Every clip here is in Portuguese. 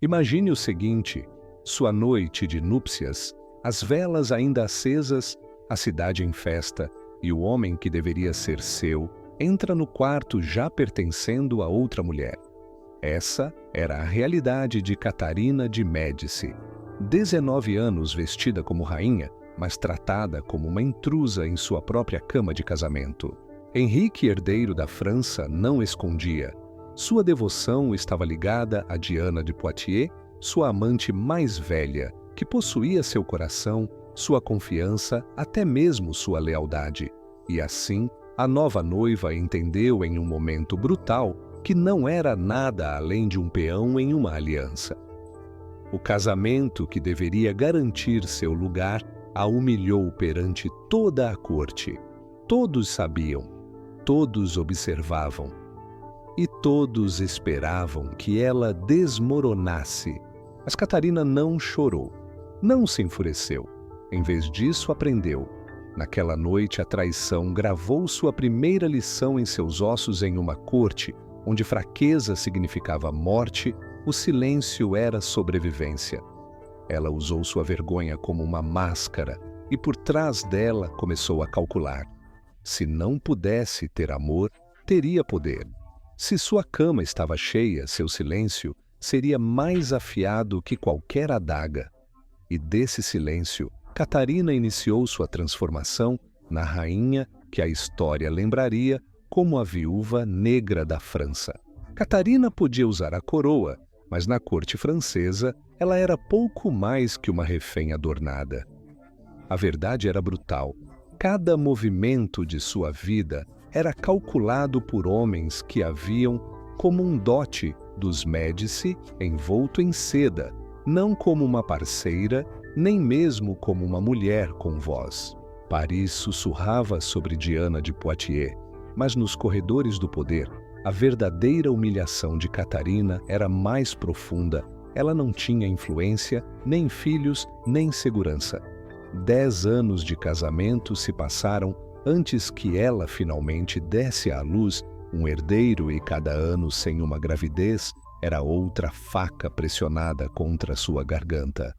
Imagine o seguinte: sua noite de núpcias, as velas ainda acesas, a cidade em festa, e o homem que deveria ser seu entra no quarto já pertencendo a outra mulher. Essa era a realidade de Catarina de Médici. 19 anos vestida como rainha, mas tratada como uma intrusa em sua própria cama de casamento. Henrique, herdeiro da França, não escondia. Sua devoção estava ligada a Diana de Poitiers, sua amante mais velha, que possuía seu coração, sua confiança, até mesmo sua lealdade. E assim, a nova noiva entendeu em um momento brutal que não era nada além de um peão em uma aliança. O casamento que deveria garantir seu lugar a humilhou perante toda a corte. Todos sabiam, todos observavam, e todos esperavam que ela desmoronasse. Mas Catarina não chorou, não se enfureceu. Em vez disso, aprendeu. Naquela noite, a traição gravou sua primeira lição em seus ossos em uma corte, onde fraqueza significava morte, o silêncio era sobrevivência. Ela usou sua vergonha como uma máscara e por trás dela começou a calcular. Se não pudesse ter amor, teria poder. Se sua cama estava cheia, seu silêncio seria mais afiado que qualquer adaga. E desse silêncio, Catarina iniciou sua transformação na rainha que a história lembraria como a viúva negra da França. Catarina podia usar a coroa, mas na corte francesa ela era pouco mais que uma refém adornada. A verdade era brutal. Cada movimento de sua vida era calculado por homens que a viam como um dote dos Médici envolto em seda, não como uma parceira, nem mesmo como uma mulher com voz. Paris sussurrava sobre Diana de Poitiers, mas nos corredores do poder, a verdadeira humilhação de Catarina era mais profunda. Ela não tinha influência, nem filhos, nem segurança. 10 anos de casamento se passaram antes que ela finalmente desse à luz um herdeiro, e cada ano sem uma gravidez era outra faca pressionada contra sua garganta.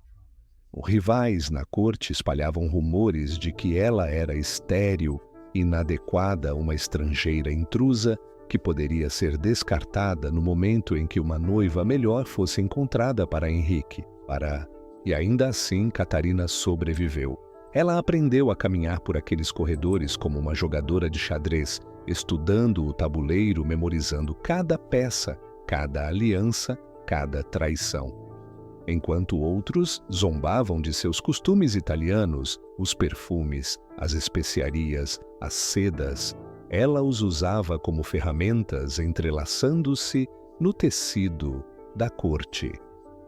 Os rivais na corte espalhavam rumores de que ela era estéril, inadequada, uma estrangeira intrusa que poderia ser descartada no momento em que uma noiva melhor fosse encontrada para Henrique. E ainda assim, Catarina sobreviveu. Ela aprendeu a caminhar por aqueles corredores como uma jogadora de xadrez, estudando o tabuleiro, memorizando cada peça, cada aliança, cada traição. Enquanto outros zombavam de seus costumes italianos, os perfumes, as especiarias, as sedas, ela os usava como ferramentas, entrelaçando-se no tecido da corte.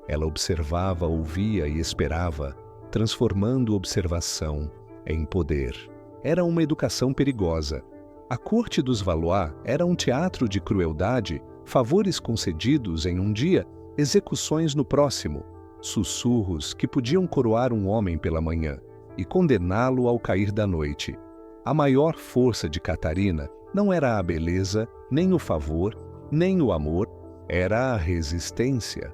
Ela observava, ouvia e esperava, transformando observação em poder. Era uma educação perigosa. A corte dos Valois era um teatro de crueldade, favores concedidos em um dia, execuções no próximo, sussurros que podiam coroar um homem pela manhã e condená-lo ao cair da noite. A maior força de Catarina não era a beleza, nem o favor, nem o amor, era a resistência.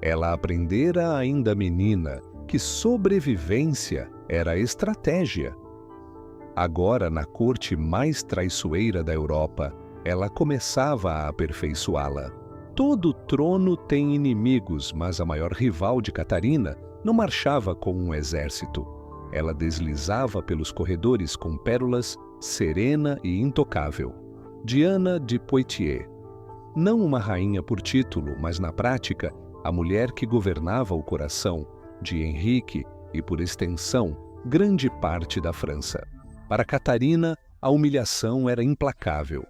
Ela aprendera ainda menina que sobrevivência era estratégia. Agora, na corte mais traiçoeira da Europa, ela começava a aperfeiçoá-la. Todo trono tem inimigos, mas a maior rival de Catarina não marchava com um exército. Ela deslizava pelos corredores com pérolas, serena e intocável. Diana de Poitiers. Não uma rainha por título, mas na prática, a mulher que governava o coração de Henrique e, por extensão, grande parte da França. Para Catarina, a humilhação era implacável.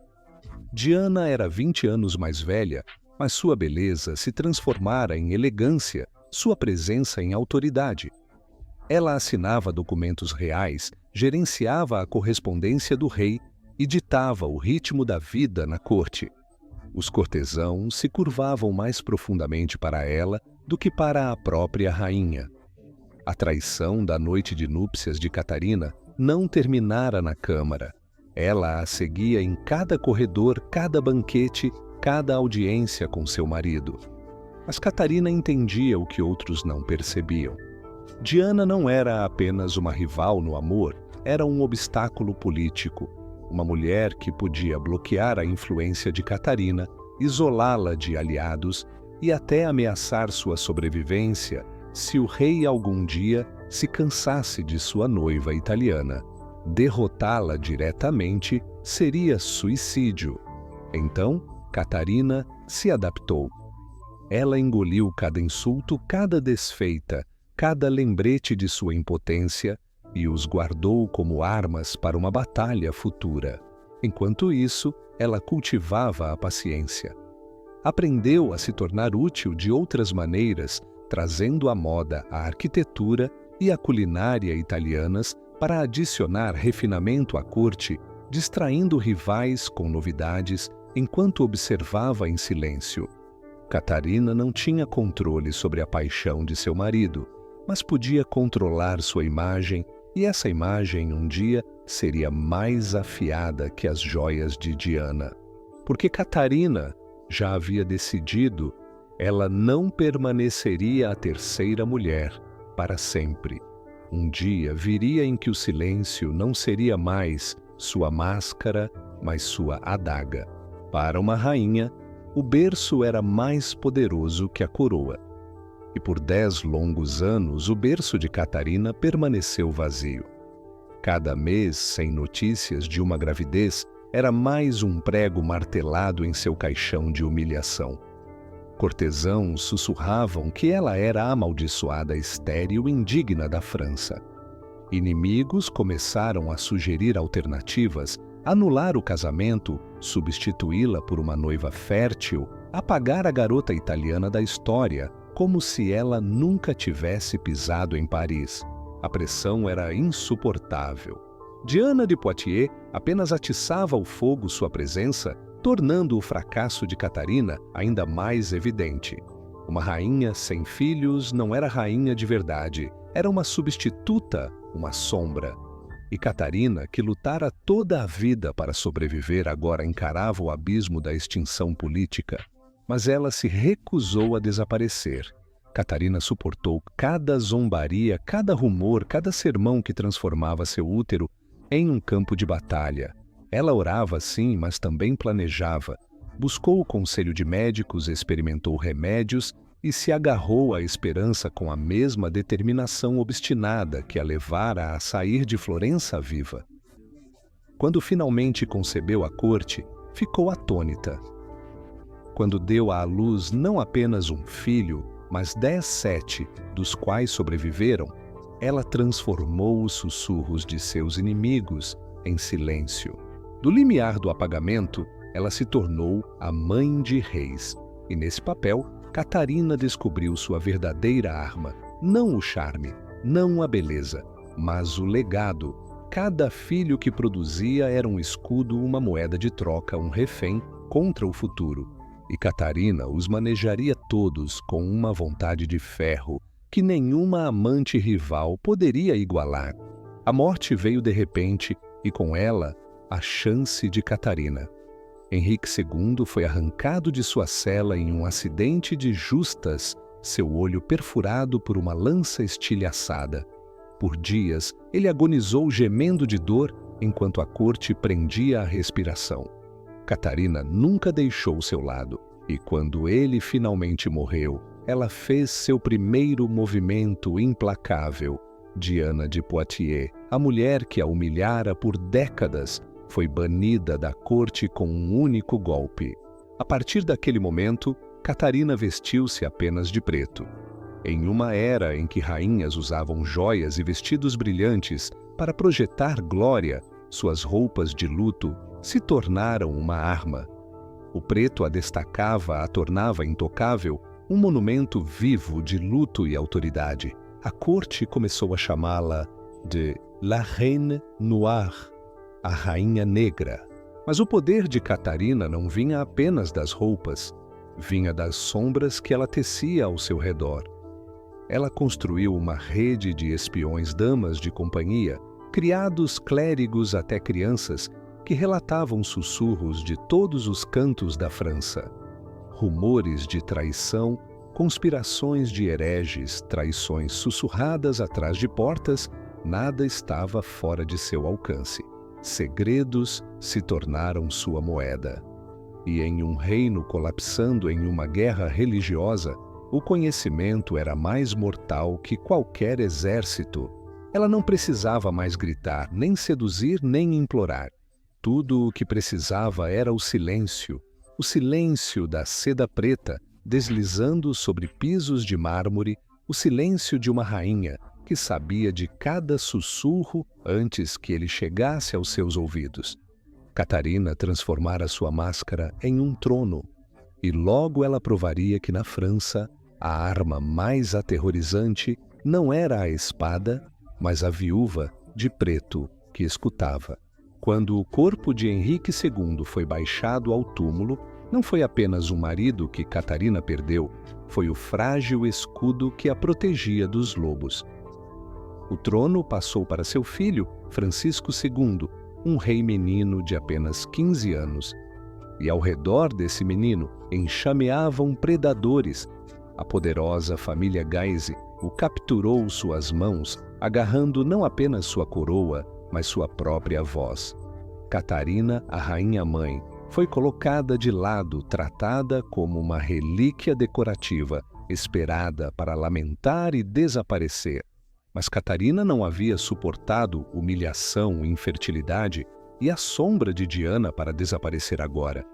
Diana era 20 anos mais velha, mas sua beleza se transformara em elegância, sua presença em autoridade. Ela assinava documentos reais, gerenciava a correspondência do rei e ditava o ritmo da vida na corte. Os cortesãos se curvavam mais profundamente para ela do que para a própria rainha. A traição da noite de núpcias de Catarina não terminara na câmara. Ela a seguia em cada corredor, cada banquete, cada audiência com seu marido. Mas Catarina entendia o que outros não percebiam. Diana não era apenas uma rival no amor, era um obstáculo político, uma mulher que podia bloquear a influência de Catarina, isolá-la de aliados e até ameaçar sua sobrevivência se o rei algum dia se cansasse de sua noiva italiana. Derrotá-la diretamente seria suicídio. Então, Catarina se adaptou. Ela engoliu cada insulto, cada desfeita, cada lembrete de sua impotência e os guardou como armas para uma batalha futura. Enquanto isso, ela cultivava a paciência. Aprendeu a se tornar útil de outras maneiras, trazendo a moda, a arquitetura e a culinária italianas para adicionar refinamento à corte, distraindo rivais com novidades enquanto observava em silêncio. Catarina não tinha controle sobre a paixão de seu marido, mas podia controlar sua imagem, e essa imagem um dia seria mais afiada que as joias de Diana. Porque Catarina já havia decidido, ela não permaneceria a terceira mulher para sempre. Um dia viria em que o silêncio não seria mais sua máscara, mas sua adaga. Para uma rainha, o berço era mais poderoso que a coroa. E por 10 longos anos, o berço de Catarina permaneceu vazio. Cada mês sem notícias de uma gravidez era mais um prego martelado em seu caixão de humilhação. Cortesãos sussurravam que ela era a amaldiçoada estéril indigna da França. Inimigos começaram a sugerir alternativas, anular o casamento, substituí-la por uma noiva fértil, apagar a garota italiana da história, como se ela nunca tivesse pisado em Paris. A pressão era insuportável. Diana de Poitiers apenas atiçava ao fogo sua presença, tornando o fracasso de Catarina ainda mais evidente. Uma rainha sem filhos não era rainha de verdade, era uma substituta, uma sombra. E Catarina, que lutara toda a vida para sobreviver, agora encarava o abismo da extinção política. Mas ela se recusou a desaparecer. Catarina suportou cada zombaria, cada rumor, cada sermão que transformava seu útero em um campo de batalha. Ela orava sim, mas também planejava. Buscou o conselho de médicos, experimentou remédios e se agarrou à esperança com a mesma determinação obstinada que a levara a sair de Florença viva. Quando finalmente concebeu a corte, ficou atônita. Quando deu à luz não apenas um filho, mas 17, dos quais sobreviveram, ela transformou os sussurros de seus inimigos em silêncio. Do limiar do apagamento, ela se tornou a mãe de reis. E nesse papel, Catarina descobriu sua verdadeira arma, não o charme, não a beleza, mas o legado. Cada filho que produzia era um escudo, uma moeda de troca, um refém contra o futuro. E Catarina os manejaria todos com uma vontade de ferro que nenhuma amante rival poderia igualar. A morte veio de repente e com ela a chance de Catarina. Henrique II foi arrancado de sua cela em um acidente de justas, seu olho perfurado por uma lança estilhaçada. Por dias, ele agonizou gemendo de dor enquanto a corte prendia a respiração. Catarina nunca deixou seu lado, e quando ele finalmente morreu, ela fez seu primeiro movimento implacável. Diana de Poitiers, a mulher que a humilhara por décadas, foi banida da corte com um único golpe. A partir daquele momento, Catarina vestiu-se apenas de preto. Em uma era em que rainhas usavam joias e vestidos brilhantes para projetar glória, suas roupas de luto se tornaram uma arma. O preto a destacava, a tornava intocável, um monumento vivo de luto e autoridade. A corte começou a chamá-la de La Reine Noire, a Rainha Negra. Mas o poder de Catarina não vinha apenas das roupas, vinha das sombras que ela tecia ao seu redor. Ela construiu uma rede de espiões, damas de companhia, criados clérigos até crianças, que relatavam sussurros de todos os cantos da França. Rumores de traição conspirações de hereges, traições sussurradas atrás de portas, nada estava fora de seu alcance. Segredos se tornaram sua moeda. E em um reino colapsando em uma guerra religiosa, o conhecimento era mais mortal que qualquer exército. Ela não precisava mais gritar, nem seduzir, nem implorar. Tudo o que precisava era o silêncio da seda preta, deslizando sobre pisos de mármore, o silêncio de uma rainha que sabia de cada sussurro antes que ele chegasse aos seus ouvidos. Catarina transformara sua máscara em um trono, e logo ela provaria que na França a arma mais aterrorizante não era a espada, mas a viúva de preto que escutava. Quando o corpo de Henrique II foi baixado ao túmulo, não foi apenas o marido que Catarina perdeu, foi o frágil escudo que a protegia dos lobos. O trono passou para seu filho, Francisco II, um rei menino de apenas 15 anos. E ao redor desse menino enxameavam predadores. A poderosa família Guise o capturou suas mãos, agarrando não apenas sua coroa, mas sua própria voz. Catarina, a rainha-mãe, foi colocada de lado, tratada como uma relíquia decorativa, esperada para lamentar e desaparecer. Mas Catarina não havia suportado humilhação, infertilidade e a sombra de Diana para desaparecer agora.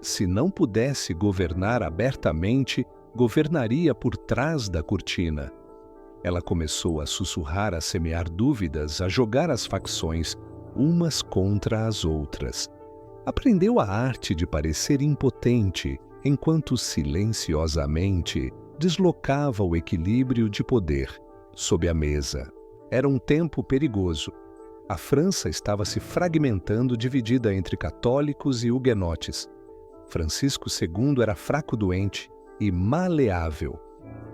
Se não pudesse governar abertamente, governaria por trás da cortina. Ela começou a sussurrar, a semear dúvidas, a jogar as facções, umas contra as outras. Aprendeu a arte de parecer impotente, enquanto silenciosamente deslocava o equilíbrio de poder sob a mesa. Era um tempo perigoso. A França estava se fragmentando, dividida entre católicos e huguenotes. Francisco II era fraco doente e maleável.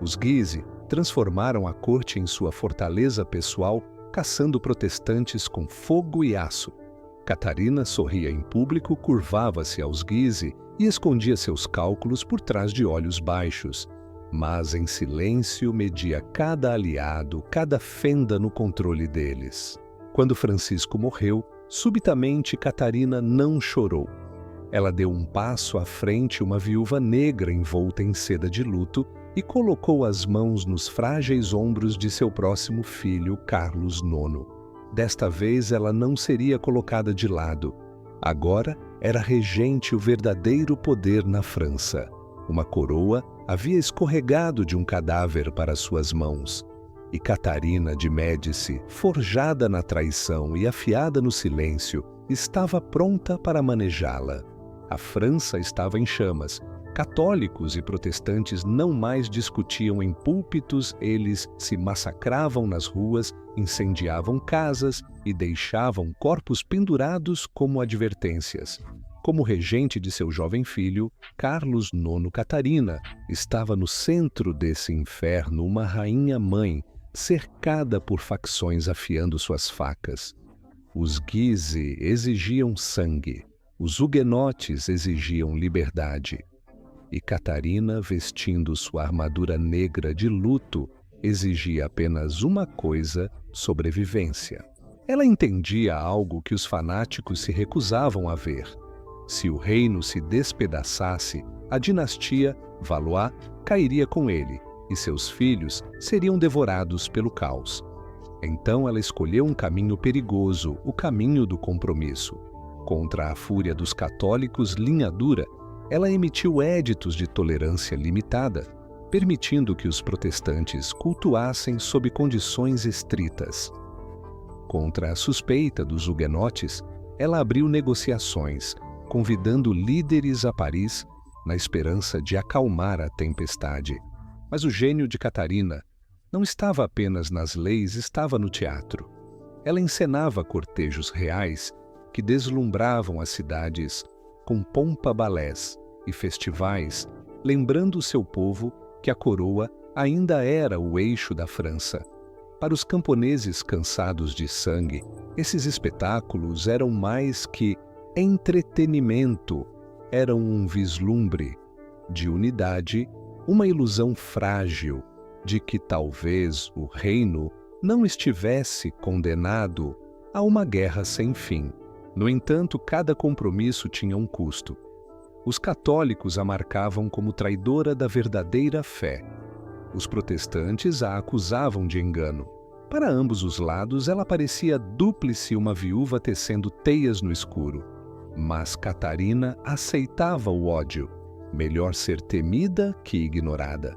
Os Guise transformaram a corte em sua fortaleza pessoal, caçando protestantes com fogo e aço. Catarina sorria em público, curvava-se aos Guise e escondia seus cálculos por trás de olhos baixos, mas em silêncio media cada aliado, cada fenda no controle deles. Quando Francisco morreu, subitamente Catarina não chorou. Ela deu um passo à frente, uma viúva negra envolta em seda de luto, e colocou as mãos nos frágeis ombros de seu próximo filho, Carlos IX. Desta vez ela não seria colocada de lado. Agora era regente o verdadeiro poder na França. Uma coroa havia escorregado de um cadáver para suas mãos. E Catarina de Médici, forjada na traição e afiada no silêncio, estava pronta para manejá-la. A França estava em chamas. Católicos e protestantes não mais discutiam em púlpitos, eles se massacravam nas ruas, incendiavam casas e deixavam corpos pendurados como advertências. Como regente de seu jovem filho, Carlos IX Catarina estava no centro desse inferno, uma rainha-mãe, cercada por facções afiando suas facas. Os Guise exigiam sangue, os huguenotes exigiam liberdade. E Catarina, vestindo sua armadura negra de luto, exigia apenas uma coisa: sobrevivência. Ela entendia algo que os fanáticos se recusavam a ver. Se o reino se despedaçasse, a dinastia Valois cairia com ele, e seus filhos seriam devorados pelo caos. Então ela escolheu um caminho perigoso, o caminho do compromisso. Contra a fúria dos católicos linha dura, ela emitiu éditos de tolerância limitada, permitindo que os protestantes cultuassem sob condições estritas. Contra a suspeita dos huguenotes, ela abriu negociações, convidando líderes a Paris na esperança de acalmar a tempestade. Mas o gênio de Catarina não estava apenas nas leis, estava no teatro. Ela encenava cortejos reais que deslumbravam as cidades com pompa balés e festivais, lembrando seu povo que a coroa ainda era o eixo da França. Para os camponeses cansados de sangue, esses espetáculos eram mais que entretenimento, eram um vislumbre de unidade uma ilusão frágil de que talvez o reino não estivesse condenado a uma guerra sem fim. No entanto, cada compromisso tinha um custo. Os católicos a marcavam como traidora da verdadeira fé. Os protestantes a acusavam de engano. Para ambos os lados, ela parecia dúplice uma viúva tecendo teias no escuro. Mas Catarina aceitava o ódio. Melhor ser temida que ignorada.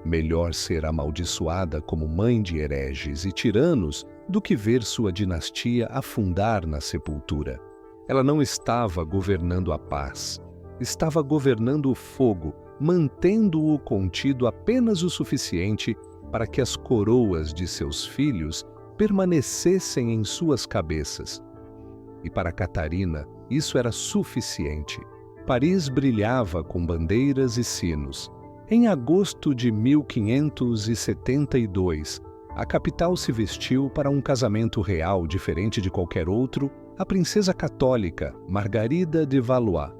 Melhor ser amaldiçoada como mãe de hereges e tiranos do que ver sua dinastia afundar na sepultura. Ela não estava governando a paz. Estava governando o fogo, mantendo-o contido apenas o suficiente para que as coroas de seus filhos permanecessem em suas cabeças. E para Catarina, isso era suficiente. Paris brilhava com bandeiras e sinos. Em agosto de 1572, a capital se vestiu para um casamento real diferente de qualquer outro. A princesa católica Margarida de Valois,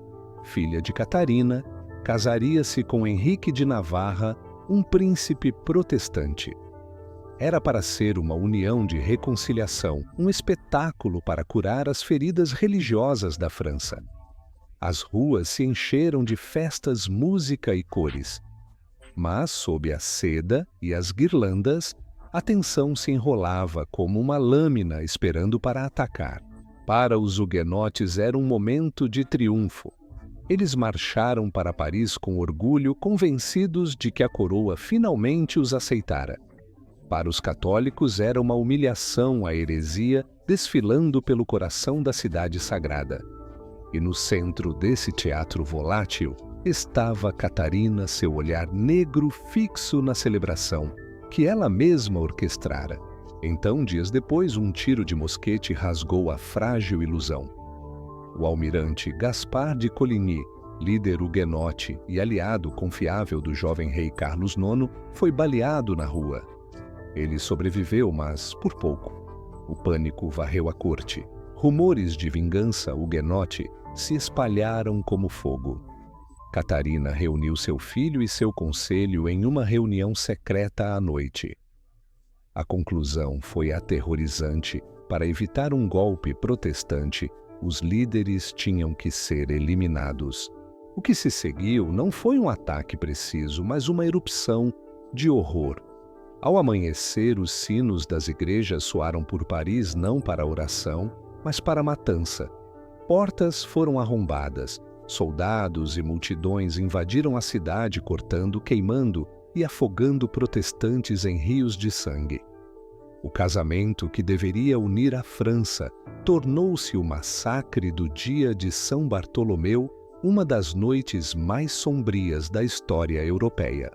filha de Catarina, casaria-se com Henrique de Navarra, um príncipe protestante. Era para ser uma união de reconciliação, um espetáculo para curar as feridas religiosas da França. As ruas se encheram de festas, música e cores. Mas, sob a seda e as guirlandas, a tensão se enrolava como uma lâmina esperando para atacar. Para os huguenotes era um momento de triunfo. Eles marcharam para Paris com orgulho, convencidos de que a coroa finalmente os aceitara. Para os católicos era uma humilhação a heresia desfilando pelo coração da cidade sagrada. E no centro desse teatro volátil estava Catarina, seu olhar negro fixo na celebração, que ela mesma orquestrara. Então, dias depois, um tiro de mosquete rasgou a frágil ilusão. O almirante Gaspar de Coligny, líder huguenote e aliado confiável do jovem rei Carlos IX, foi baleado na rua. Ele sobreviveu, mas por pouco. O pânico varreu a corte. Rumores de vingança huguenote se espalharam como fogo. Catarina reuniu seu filho e seu conselho em uma reunião secreta à noite. A conclusão foi aterrorizante. Para evitar um golpe protestante, os líderes tinham que ser eliminados. O que se seguiu não foi um ataque preciso, mas uma erupção de horror. Ao amanhecer, os sinos das igrejas soaram por Paris não para a oração, mas para a matança. Portas foram arrombadas, soldados e multidões invadiram a cidade cortando, queimando e afogando protestantes em rios de sangue. O casamento que deveria unir a França tornou-se o massacre do dia de São Bartolomeu, uma das noites mais sombrias da história europeia.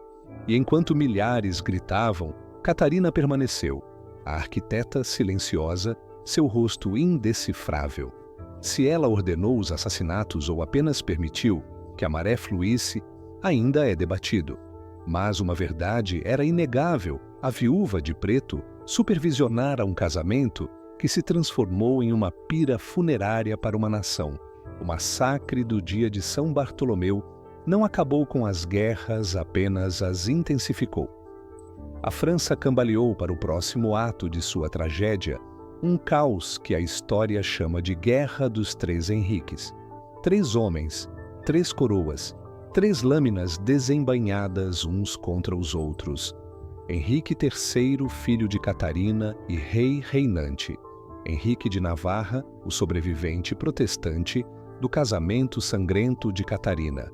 E enquanto milhares gritavam, Catarina permaneceu, a arquiteta silenciosa, seu rosto indecifrável. Se ela ordenou os assassinatos ou apenas permitiu que a maré fluísse, ainda é debatido. Mas uma verdade era inegável: a viúva de preto supervisionara um casamento que se transformou em uma pira funerária para uma nação. O massacre do dia de São Bartolomeu não acabou com as guerras, apenas as intensificou. A França cambaleou para o próximo ato de sua tragédia, um caos que a história chama de Guerra dos Três Henriques. 3 homens, 3 coroas, 3 lâminas desembainhadas uns contra os outros. Henrique III, filho de Catarina e rei reinante. Henrique de Navarra, o sobrevivente protestante do casamento sangrento de Catarina.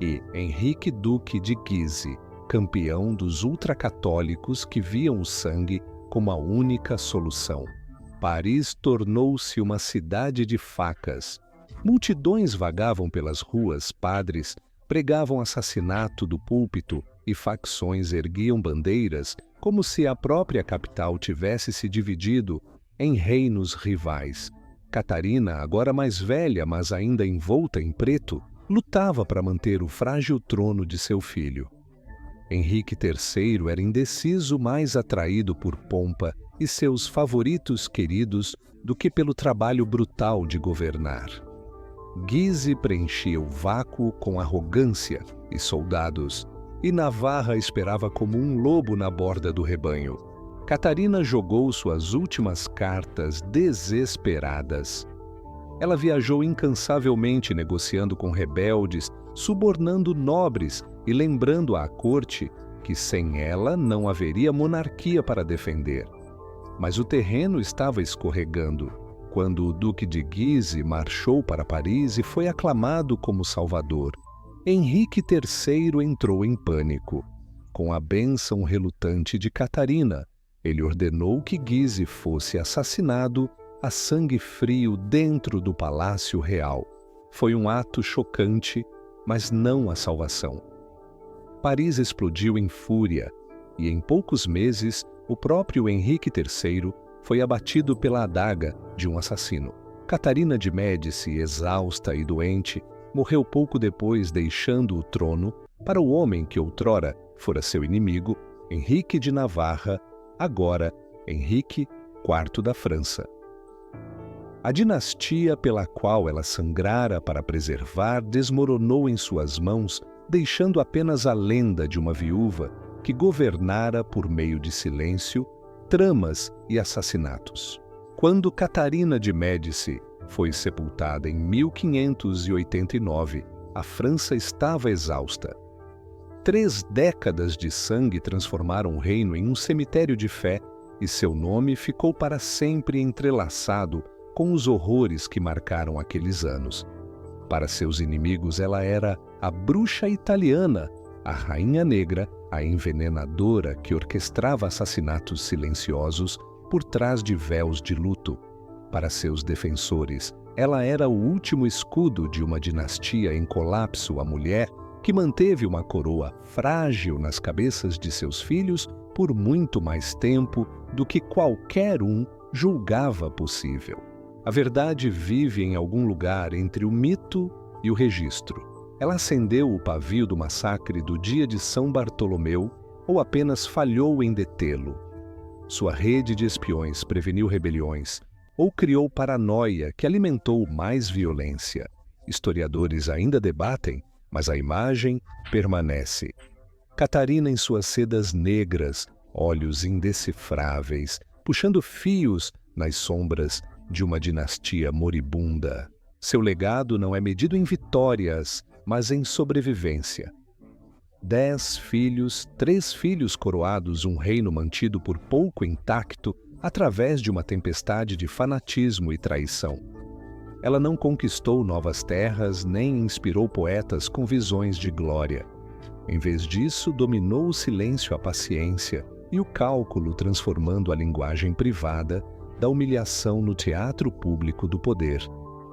E Henrique Duque de Guise, campeão dos ultracatólicos que viam o sangue como a única solução. Paris tornou-se uma cidade de facas. Multidões vagavam pelas ruas, padres pregavam assassinato do púlpito e facções erguiam bandeiras como se a própria capital tivesse se dividido em reinos rivais. Catarina, agora mais velha, mas ainda envolta em preto, lutava para manter o frágil trono de seu filho. Henrique III era indeciso, mais atraído por pompa e seus favoritos queridos do que pelo trabalho brutal de governar. Guise preenchia o vácuo com arrogância e soldados, e Navarra esperava como um lobo na borda do rebanho. Catarina jogou suas últimas cartas desesperadas. Ela viajou incansavelmente negociando com rebeldes, subornando nobres e lembrando à corte que sem ela não haveria monarquia para defender. Mas o terreno estava escorregando quando o Duque de Guise marchou para Paris e foi aclamado como salvador. Henrique III entrou em pânico. Com a bênção relutante de Catarina, ele ordenou que Guise fosse assassinado a sangue frio dentro do Palácio Real. Foi um ato chocante, mas não a salvação. Paris explodiu em fúria, e em poucos meses, o próprio Henrique III foi abatido pela adaga de um assassino. Catarina de Médici, exausta e doente, morreu pouco depois, deixando o trono para o homem que outrora fora seu inimigo, Henrique de Navarra, agora Henrique IV da França. A dinastia pela qual ela sangrara para preservar desmoronou em suas mãos, deixando apenas a lenda de uma viúva que governara por meio de silêncio, tramas e assassinatos. Quando Catarina de Médici foi sepultada em 1589, a França estava exausta. 3 décadas de sangue transformaram o reino em um cemitério de fé e seu nome ficou para sempre entrelaçado com os horrores que marcaram aqueles anos. Para seus inimigos, ela era a bruxa italiana, a rainha negra, a envenenadora que orquestrava assassinatos silenciosos por trás de véus de luto. Para seus defensores, ela era o último escudo de uma dinastia em colapso, a mulher que manteve uma coroa frágil nas cabeças de seus filhos por muito mais tempo do que qualquer um julgava possível. A verdade vive em algum lugar entre o mito e o registro. Ela acendeu o pavio do massacre do dia de São Bartolomeu ou apenas falhou em detê-lo? Sua rede de espiões preveniu rebeliões ou criou paranoia que alimentou mais violência? Historiadores ainda debatem, mas a imagem permanece. Catarina em suas sedas negras, olhos indecifráveis, puxando fios nas sombras de uma dinastia moribunda. Seu legado não é medido em vitórias, mas em sobrevivência. 10 filhos, 3 filhos coroados, um reino mantido por pouco intacto através de uma tempestade de fanatismo e traição. Ela não conquistou novas terras nem inspirou poetas com visões de glória. Em vez disso, dominou o silêncio, a paciência e o cálculo, transformando a linguagem privada da humilhação no teatro público do poder.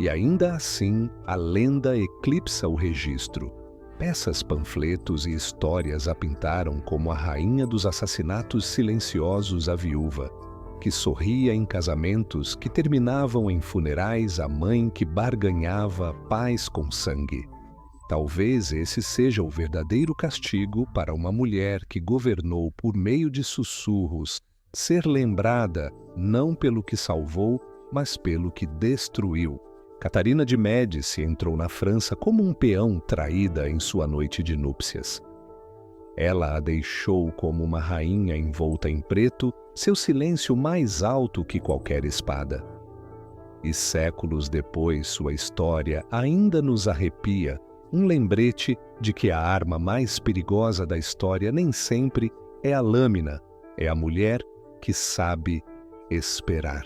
E ainda assim, a lenda eclipsa o registro. Peças, panfletos e histórias a pintaram como a rainha dos assassinatos silenciosos, a viúva, que sorria em casamentos que terminavam em funerais, a mãe que barganhava paz com sangue. Talvez esse seja o verdadeiro castigo para uma mulher que governou por meio de sussurros, ser lembrada não pelo que salvou, mas pelo que destruiu. Catarina de Médici entrou na França como um peão traída em sua noite de núpcias. Ela a deixou como uma rainha envolta em preto, seu silêncio mais alto que qualquer espada. E séculos depois, sua história ainda nos arrepia, um lembrete de que a arma mais perigosa da história nem sempre é a lâmina, é a mulher que sabe esperar.